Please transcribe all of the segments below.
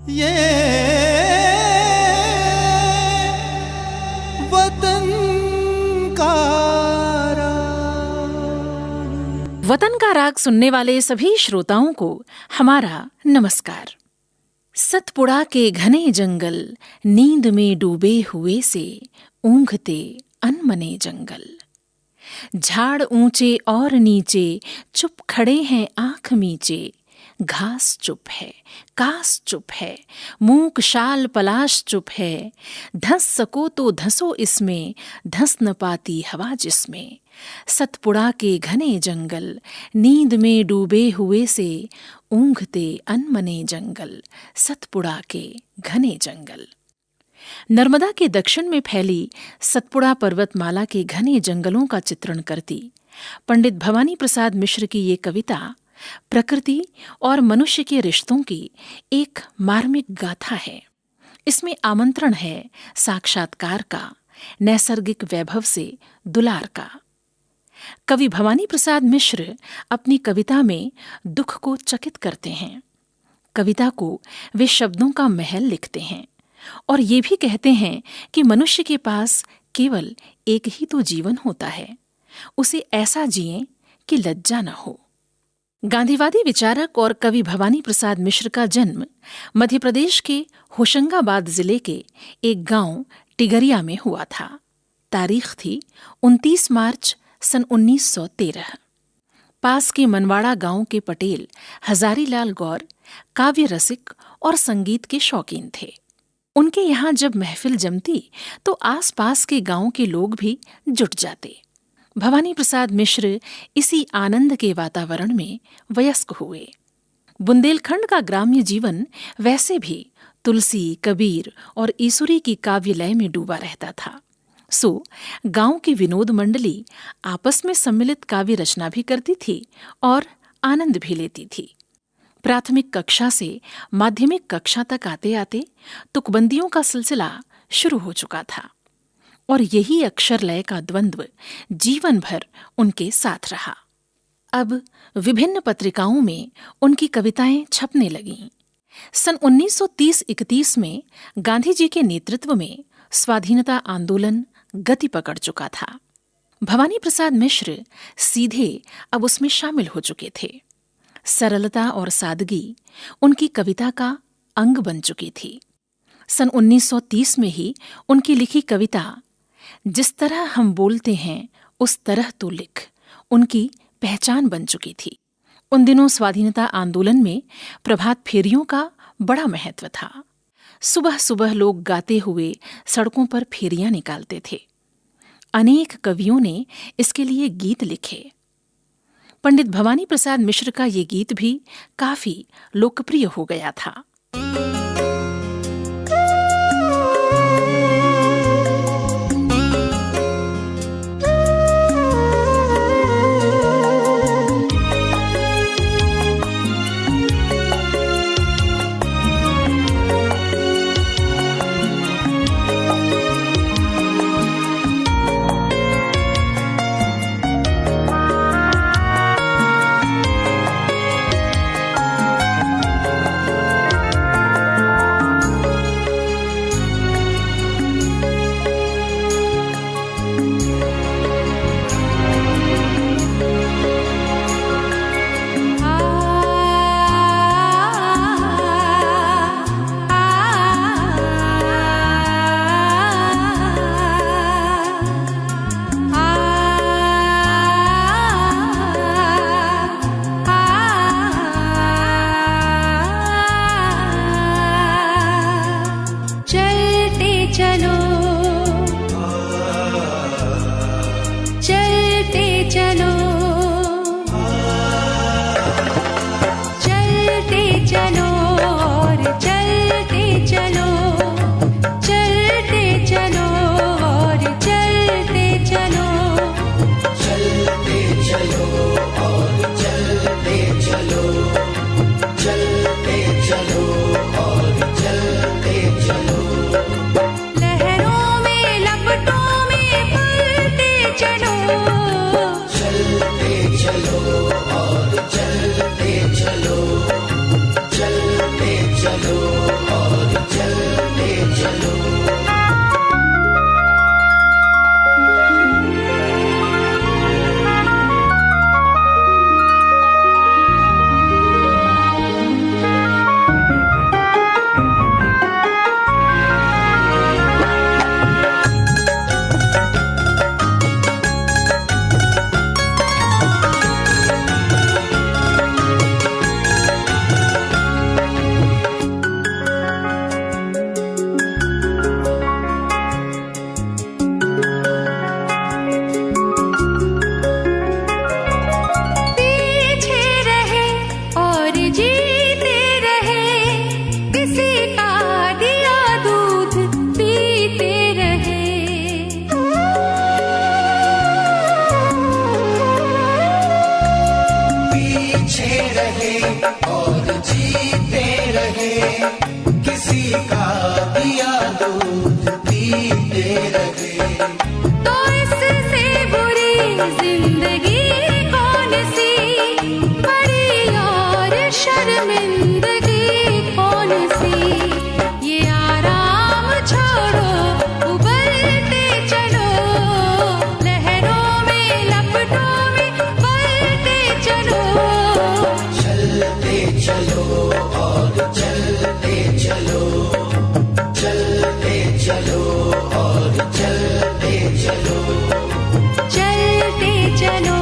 ये वतन का राग सुनने वाले सभी श्रोताओं को हमारा नमस्कार। सतपुड़ा के घने जंगल, नींद में डूबे हुए से ऊँघते अनमने जंगल। झाड़ ऊंचे और नीचे, चुप खड़े हैं आंख मीचे। घास चुप है, कास चुप है, मूक शाल पलाश चुप है। धंस सको तो धंसो इसमें, धंस न पाती हवा जिसमें। सतपुड़ा के घने जंगल, नींद में डूबे हुए से ऊँघते अनमने जंगल। सतपुड़ा के घने जंगल। नर्मदा के दक्षिण में फैली सतपुड़ा पर्वतमाला के घने जंगलों का चित्रण करती पंडित भवानी प्रसाद मिश्र की ये कविता प्रकृति और मनुष्य के रिश्तों की एक मार्मिक गाथा है। इसमें आमंत्रण है साक्षात्कार का, नैसर्गिक वैभव से दुलार का। कवि भवानी प्रसाद मिश्र अपनी कविता में दुख को चकित करते हैं। कविता को वे शब्दों का महल लिखते हैं और ये भी कहते हैं कि मनुष्य के पास केवल एक ही तो जीवन होता है, उसे ऐसा जिएं कि लज्जा न हो। गांधीवादी विचारक और कवि भवानी प्रसाद मिश्र का जन्म मध्य प्रदेश के होशंगाबाद जिले के एक गांव टिगरिया में हुआ था। तारीख थी 29 मार्च सन 1913। पास के मनवाड़ा गांव के पटेल हजारीलाल गौर काव्य रसिक और संगीत के शौकीन थे। उनके यहाँ जब महफिल जमती तो आसपास के गांव के लोग भी जुट जाते। भवानी प्रसाद मिश्र इसी आनंद के वातावरण में वयस्क हुए। बुंदेलखंड का ग्राम्य जीवन वैसे भी तुलसी, कबीर और ईसुरी की काव्य लय में डूबा रहता था। सो गांव की विनोद मंडली आपस में सम्मिलित काव्य रचना भी करती थी और आनंद भी लेती थी। प्राथमिक कक्षा से माध्यमिक कक्षा तक आते आते तुकबंदियों का सिलसिला शुरू हो चुका था और यही अक्षर लय का द्वंद्व जीवन भर उनके साथ रहा। अब विभिन्न पत्रिकाओं में उनकी कविताएं छपने लगीं। सन 1930-31 में गांधी जी के नेतृत्व में स्वाधीनता आंदोलन गति पकड़ चुका था। भवानी प्रसाद मिश्र सीधे अब उसमें शामिल हो चुके थे। सरलता और सादगी उनकी कविता का अंग बन चुकी थी। सन 1930 में ही उनकी लिखी कविता जिस तरह हम बोलते हैं उस तरह तो लिख उनकी पहचान बन चुकी थी। उन दिनों स्वाधीनता आंदोलन में प्रभात फेरियों का बड़ा महत्व था। सुबह सुबह लोग गाते हुए सड़कों पर फेरियां निकालते थे। अनेक कवियों ने इसके लिए गीत लिखे। पंडित भवानी प्रसाद मिश्र का ये गीत भी काफी लोकप्रिय हो गया था। का दिया दूध पीते रहे। तो इससे बुरी जिंदगी कौन सी, बड़ी और शर्मिंदगी कौन सी। ये आराम छोड़ो, उबलते चलो, लहरों में लपटों में बलते चलो। चलते चलो और चलते चलो, चलते चलो और चलते चलो, चलते चलो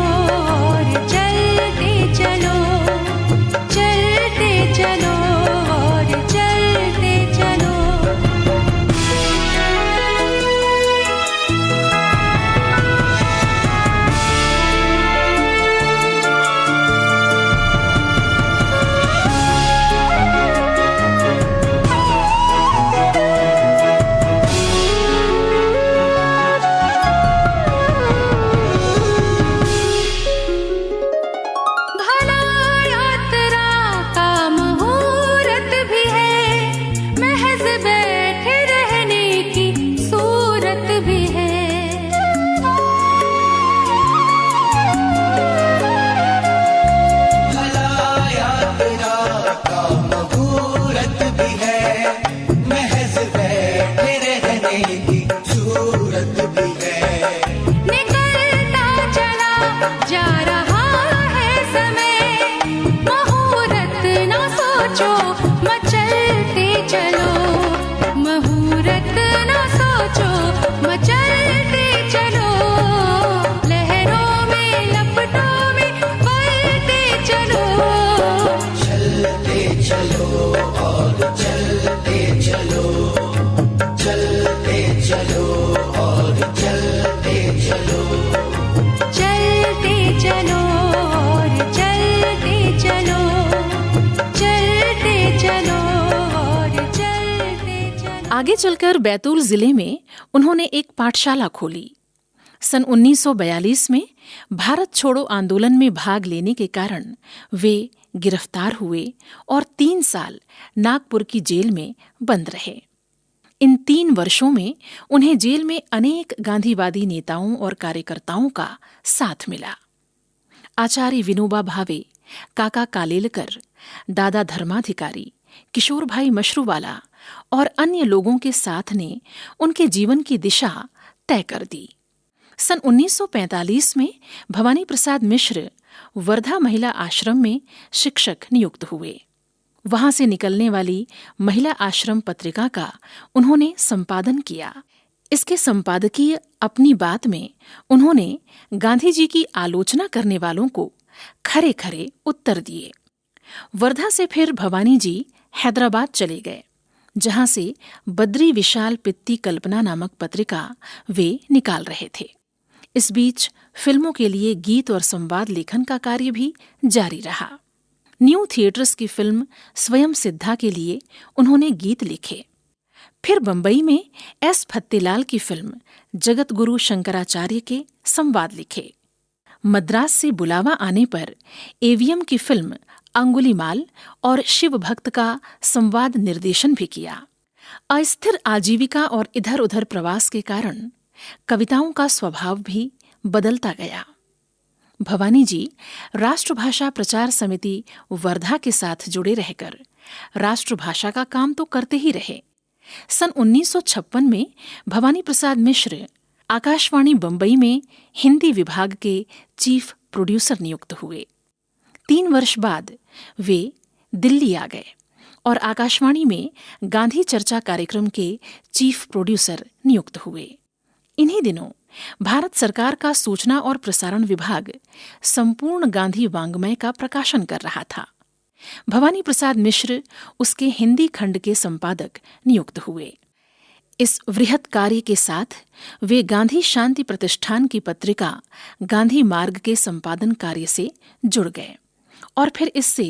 और चलते चलो, चलते चलो और चलते चलो। भला यात्रा का मुहूर्त भी है, महज बैठे रहने की सूरत भी है। भला यात्रा का मुहूर्त भी है, महज बैठे रहने की सूरत भी है। निकलता चला जा रहा है समय, मुहूर्त ना सोचो मचलते चलो, मुहूर्त ना सोचो मचलते चलो, लहरों में लपटों में बलते चलो। चलते चलो और चलते चलो, चलते चलो और चलते चलो, चलते चलो और चलते चलो, चलते चलो और चलते चलो। आगे चलकर बैतूल जिले में उन्होंने एक पाठशाला खोली। सन 1942 में भारत छोड़ो आंदोलन में भाग लेने के कारण वे गिरफ्तार हुए और 3 साल नागपुर की जेल में बंद रहे। इन 3 वर्षों में उन्हें जेल में अनेक गांधीवादी नेताओं और कार्यकर्ताओं का साथ मिला। आचार्य विनोबा भावे, काका कालेलकर, दादा धर्माधिकारी, किशोर भाई मशरूवाला और अन्य लोगों के साथ ने उनके जीवन की दिशा तय कर दी। सन 1945 में भवानी प्रसाद मिश्र वर्धा महिला आश्रम में शिक्षक नियुक्त हुए। वहां से निकलने वाली महिला आश्रम पत्रिका का उन्होंने संपादन किया। इसके संपादकीय अपनी बात में उन्होंने गांधी जी की आलोचना करने वालों को खरे खरे उत्तर दिए। वर्धा से फिर भवानी जी हैदराबाद चले गए, जहां से बद्री विशाल पित्ती कल्पना नामक पत्रिका वे निकाल रहे थे। इस बीच फिल्मों के लिए गीत और संवाद लेखन का कार्य भी जारी रहा। न्यू थिएटर्स की फिल्म स्वयं सिद्धा के लिए उन्होंने गीत लिखे। फिर बंबई में एस फत्तेलाल की फिल्म जगत गुरु शंकराचार्य के संवाद लिखे। मद्रास से बुलावा आने पर एवीएम की फिल्म अंगुलीमाल और शिव भक्त का संवाद निर्देशन भी किया। अस्थिर आजीविका और इधर उधर प्रवास के कारण कविताओं का स्वभाव भी बदलता गया। भवानी जी राष्ट्रभाषा प्रचार समिति वर्धा के साथ जुड़े रहकर राष्ट्रभाषा का काम तो करते ही रहे। सन 1956 में भवानी प्रसाद मिश्र आकाशवाणी बंबई में हिंदी विभाग के चीफ प्रोड्यूसर नियुक्त हुए। 3 वर्ष बाद वे दिल्ली आ गए और आकाशवाणी में गांधी चर्चा कार्यक्रम के चीफ प्रोड्यूसर नियुक्त हुए। इन्हीं दिनों भारत सरकार का सूचना और प्रसारण विभाग संपूर्ण गांधी वाङ्मय का प्रकाशन कर रहा था। भवानी प्रसाद मिश्र उसके हिंदी खंड के संपादक नियुक्त हुए। इस वृहत कार्य के साथ वे गांधी शांति प्रतिष्ठान की पत्रिका गांधी मार्ग के संपादन कार्य से जुड़ गए और फिर इससे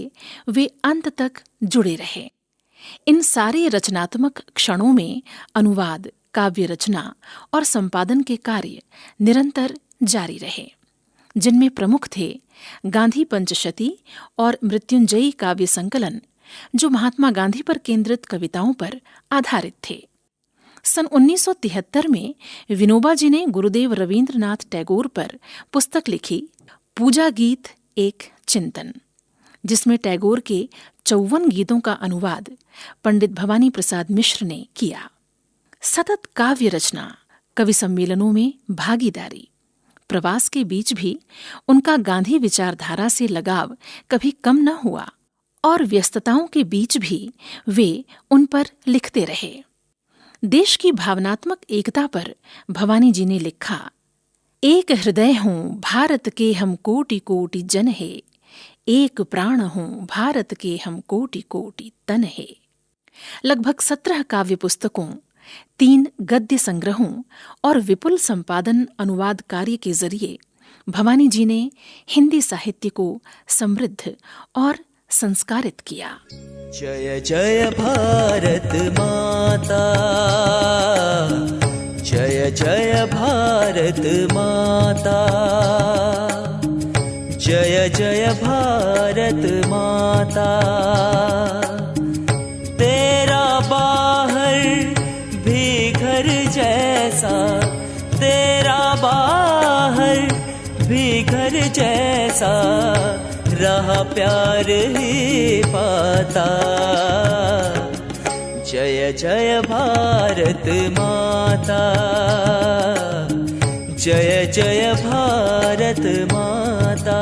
वे अंत तक जुड़े रहे। इन सारे रचनात्मक क्षणों में अनुवाद, काव्य रचना और संपादन के कार्य निरंतर जारी रहे, जिनमें प्रमुख थे गांधी पंचशती और मृत्युंजयी काव्य संकलन जो महात्मा गांधी पर केंद्रित कविताओं पर आधारित थे। सन 1973 में विनोबा जी ने गुरुदेव रवींद्रनाथ टैगोर पर पुस्तक लिखी, पूजा गीत एक चिंतन, जिसमें टैगोर के 54 गीतों का अनुवाद पंडित भवानी प्रसाद मिश्र ने किया। सतत काव्य रचना, कवि सम्मेलनों में भागीदारी, प्रवास के बीच भी उनका गांधी विचारधारा से लगाव कभी कम न हुआ और व्यस्तताओं के बीच भी वे उन पर लिखते रहे। देश की भावनात्मक एकता पर भवानी जी ने लिखा, एक हृदय हूँ भारत के हम कोटि कोटि जन है, एक प्राण हूँ भारत के हम कोटि कोटि तन है। लगभग 17 काव्य पुस्तकों, 3 गद्य संग्रहों और विपुल संपादन अनुवाद कार्य के जरिए भवानी जी ने हिंदी साहित्य को समृद्ध और संस्कारित किया। जय जय भारत माता, जय जय भारत माता, जय जय भारत माता। तेरा बाहर भी घर जैसा, तेरा बाहर भी घर जैसा, रहा प्यार ही पाता। जय जय भारत माता, जय जय भारत माता।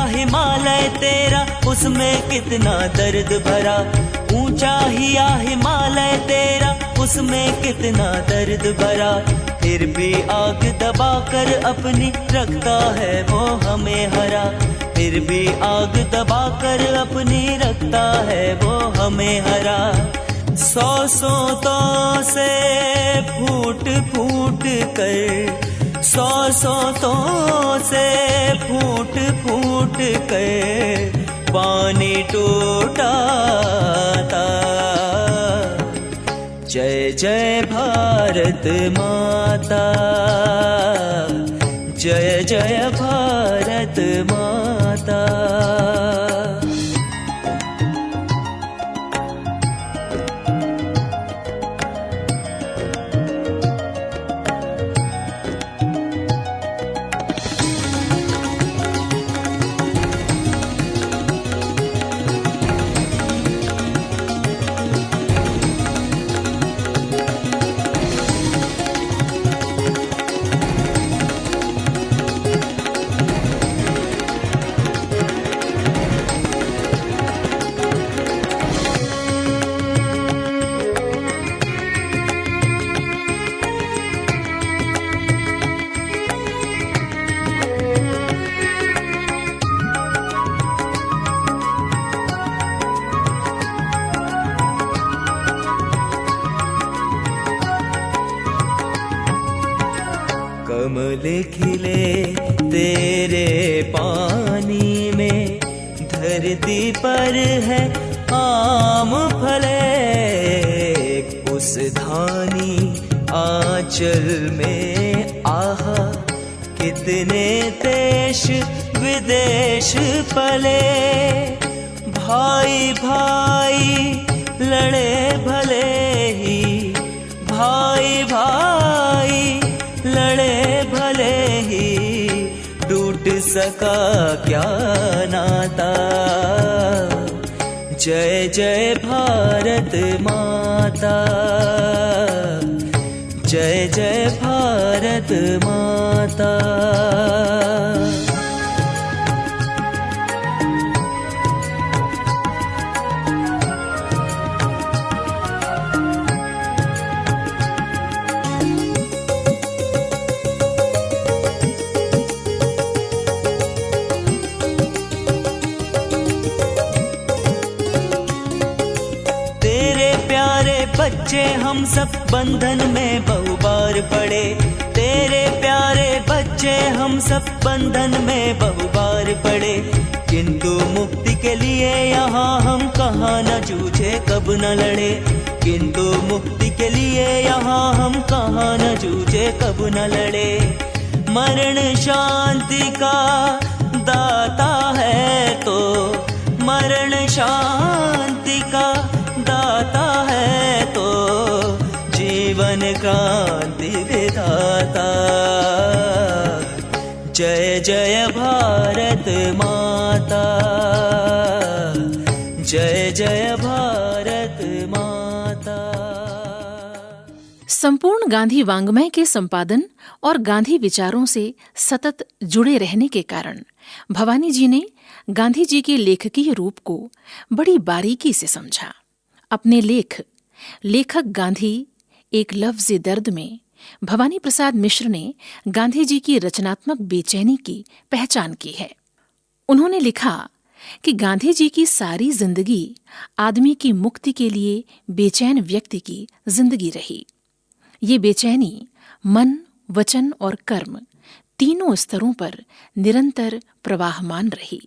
हिमालय तेरा, उसमें कितना दर्द भरा, ऊंचा हिया हिमालय तेरा, उसमें कितना दर्द भरा। फिर भी आग दबाकर अपनी रखता है वो हमें हरा, फिर भी आग दबाकर अपनी रखता है वो हमें हरा। सौ सोतों से फूट फूट कर, सौ सोतों से फूट फूट कर पानी टूटा था। जय जय भारत माता, जय जय भारत माता। कमल खिले तेरे पानी में, धरती पर है आम फले। उस धानी आंचल में आहा, कितने देश विदेश पले। भाई भाई लड़े भले ही, भाई भाई लड़े भले ही, टूट सका क्या नाता। जय जय भारत माता, जय जय भारत माता। बच्चे हम सब बंधन में बहुबार बार पड़े। तेरे प्यारे बच्चे हम सब बंधन में बहु बार पड़े, किंतु मुक्ति के लिए यहाँ हम कहाँ न जूझे कब न लड़े। किंतु मुक्ति के लिए यहाँ हम कहाँ न जूझे कब न लड़े। मरण शांति का दाता है तो, मरण शांति का दाता है तो, जीवन क्रांति विधाता। जय जय भारत माता, जय जय भारत माता। संपूर्ण गांधी वाङ्मय के संपादन और गांधी विचारों से सतत जुड़े रहने के कारण भवानी जी ने गांधी जी के लेखकीय रूप को बड़ी बारीकी से समझा। अपने लेखक गांधी एक लफ्ज़ दर्द में भवानी प्रसाद मिश्र ने गांधी जी की रचनात्मक बेचैनी की पहचान की है। उन्होंने लिखा कि गांधी जी की सारी जिंदगी आदमी की मुक्ति के लिए बेचैन व्यक्ति की जिंदगी रही। ये बेचैनी मन, वचन और कर्म तीनों स्तरों पर निरंतर प्रवाहमान रही।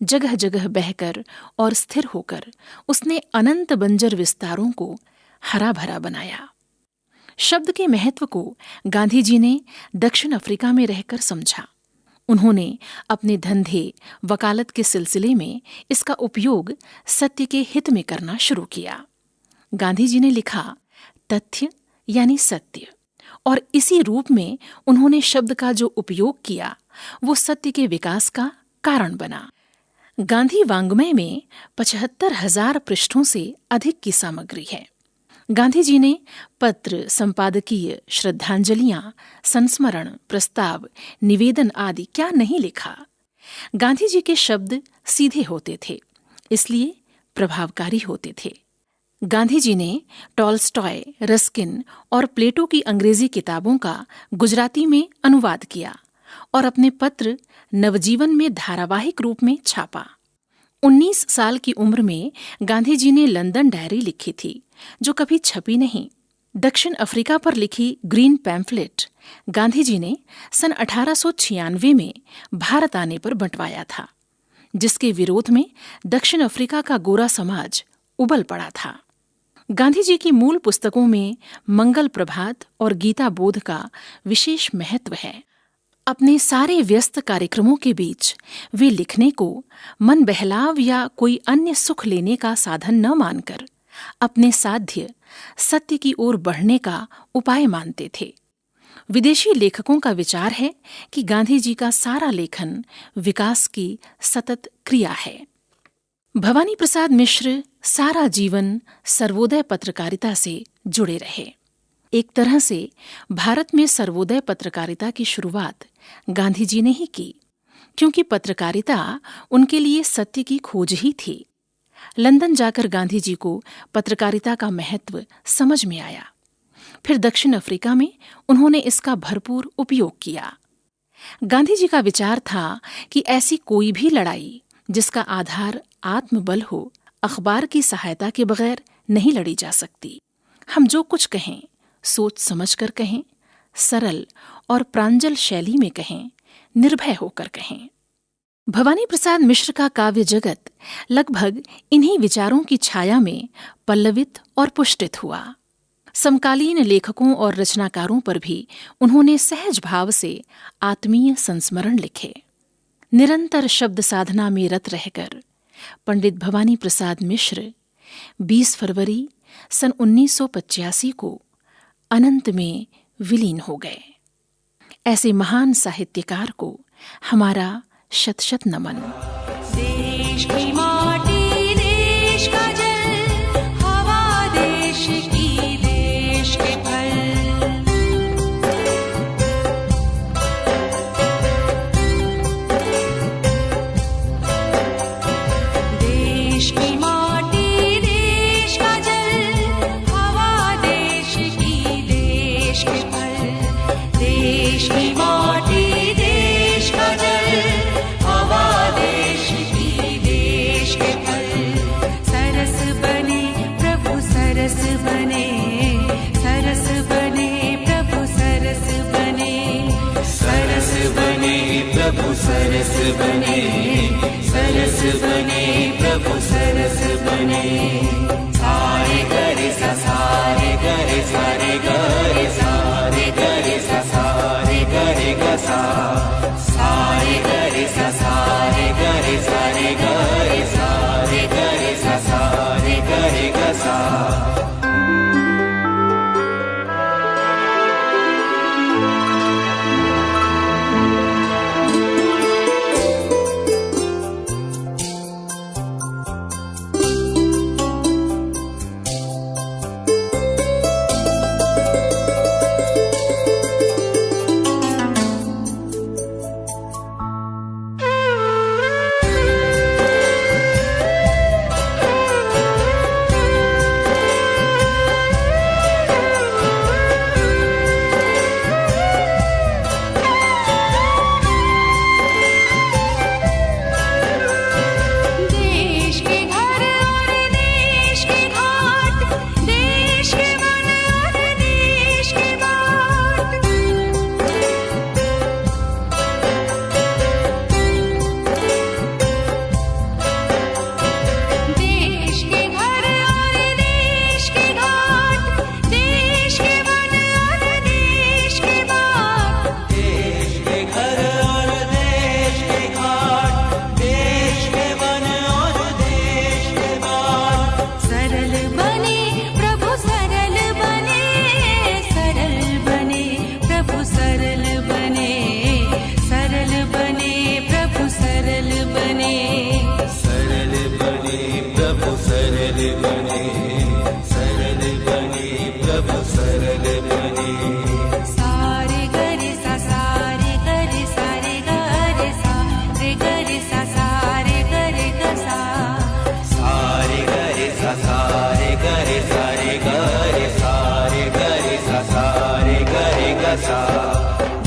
जगह जगह बहकर और स्थिर होकर उसने अनंत बंजर विस्तारों को हरा भरा बनाया। शब्द के महत्व को गांधी जी ने दक्षिण अफ्रीका में रहकर समझा। उन्होंने अपने धंधे वकालत के सिलसिले में इसका उपयोग सत्य के हित में करना शुरू किया। गांधी जी ने लिखा तथ्य यानी सत्य, और इसी रूप में उन्होंने शब्द का जो उपयोग किया वो सत्य के विकास का कारण बना। गांधी वाङ्मय में 75,000 पृष्ठों से अधिक की सामग्री है। गांधी जी ने पत्र, संपादकीय, श्रद्धांजलियां, संस्मरण, प्रस्ताव, निवेदन आदि क्या नहीं लिखा। गांधी जी के शब्द सीधे होते थे, इसलिए प्रभावकारी होते थे। गांधी जी ने टॉल्स्टॉय, रस्किन और प्लेटो की अंग्रेजी किताबों का गुजराती में अनुवाद किया और अपने पत्र नवजीवन में धारावाहिक रूप में छापा। 19 साल की उम्र में गांधी जी ने लंदन डायरी लिखी थी, जो कभी छपी नहीं। दक्षिण अफ्रीका पर लिखी ग्रीन पैम्फलेट गांधी जी ने सन 1896 में भारत आने पर बंटवाया था, जिसके विरोध में दक्षिण अफ्रीका का गोरा समाज उबल पड़ा था। गांधी जी की मूल पुस्तकों में मंगल प्रभात और गीता बोध का विशेष महत्व है। अपने सारे व्यस्त कार्यक्रमों के बीच वे लिखने को मन बहलाव या कोई अन्य सुख लेने का साधन न मानकर अपने साध्य सत्य की ओर बढ़ने का उपाय मानते थे। विदेशी लेखकों का विचार है कि गांधी जी का सारा लेखन विकास की सतत क्रिया है। भवानी प्रसाद मिश्र सारा जीवन सर्वोदय पत्रकारिता से जुड़े रहे। एक तरह से भारत में सर्वोदय पत्रकारिता की शुरुआत गांधी जी ने ही की, क्योंकि पत्रकारिता उनके लिए सत्य की खोज ही थी। लंदन जाकर गांधी जी को पत्रकारिता का महत्व समझ में आया। फिर दक्षिण अफ्रीका में उन्होंने इसका भरपूर उपयोग किया। गांधी जी का विचार था कि ऐसी कोई भी लड़ाई जिसका आधार आत्मबल हो, अखबार की सहायता के बगैर नहीं लड़ी जा सकती। हम जो कुछ कहें सोच समझकर कहें, सरल और प्रांजल शैली में कहें, निर्भय होकर कहें। भवानी प्रसाद मिश्र का काव्य जगत लगभग इन्हीं विचारों की छाया में पल्लवित और पुष्टित हुआ। समकालीन लेखकों और रचनाकारों पर भी उन्होंने सहज भाव से आत्मीय संस्मरण लिखे। निरंतर शब्द साधना में रत रहकर पंडित भवानी प्रसाद मिश्र 20 फरवरी सन 1985 को अनंत में विलीन हो गए। ऐसे महान साहित्यकार को हमारा शत शत नमन। देश की माटी, देश का जल, हवा देश की, देश के फल। देश की माटी, देश का जल, हवा देश की, देश के फल। देश की माटी, देश का जल, हवा देश की, देश के फल। सरस प्रभु सरस बने, सरस बने, प्रभु सरस बने। सारे गरे सा, सारे गरे सारे गरे, सारे गरे सा, सारे गरे ग सा, सारे गरे सा, सारे गरे सारे गरे, सारे गरे सा, सारे गरे ग सा।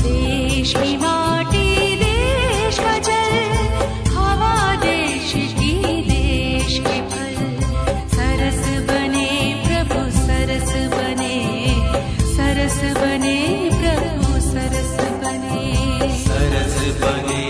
देश की माटी, देश का जल, हवा देश की, देश के फल, सरस बने प्रभु सरस बने, सरस बने प्रभु सरस बने, सरस बने